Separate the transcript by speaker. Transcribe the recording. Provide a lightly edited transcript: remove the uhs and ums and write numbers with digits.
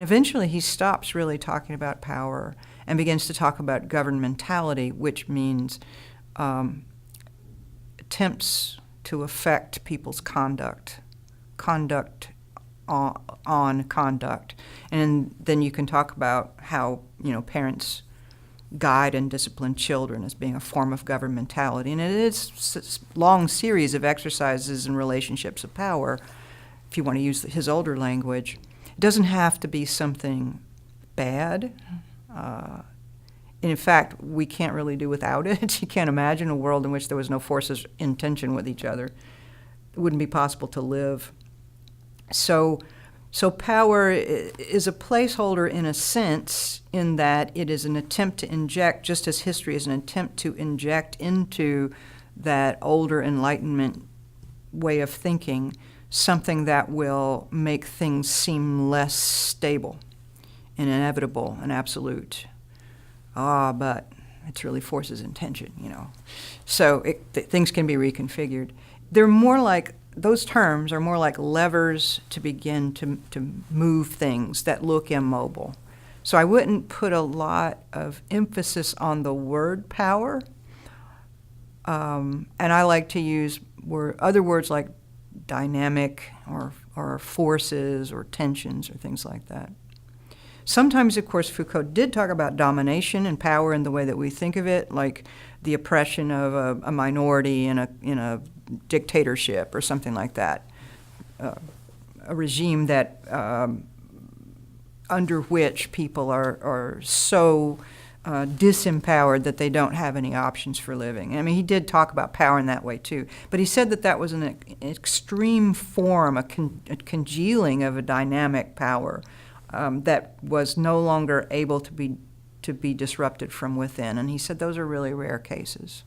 Speaker 1: Eventually, he stops really talking about power and begins to talk about governmentality, which means attempts to affect people's conduct on conduct. And then you can talk about how, parents guide and discipline children as being a form of governmentality. And it is a long series of exercises and relationships of power, if you want to use his older language. It doesn't have to be something bad. And in fact, we can't really do without it. You can't imagine a world in which there was no forces in tension with each other. It wouldn't be possible to live. So power is a placeholder in a sense, in that it is an attempt to inject, just as history is an attempt to inject into that older Enlightenment way of thinking something that will make things seem less stable and inevitable and absolute. But it's really forces in tension, So things can be reconfigured. They're more like, those terms are more like levers to begin to move things that look immobile. So I wouldn't put a lot of emphasis on the word power. And I like to use other words like dynamic or forces or tensions or things like that. Sometimes, of course, Foucault did talk about domination and power in the way that we think of it, like the oppression of a minority in a dictatorship or something like that, a regime that under which people are so disempowered that they don't have any options for living. I mean, he did talk about power in that way too, but he said that was an extreme form, a congealing of a dynamic power that was no longer able to be disrupted from within. And he said those are really rare cases.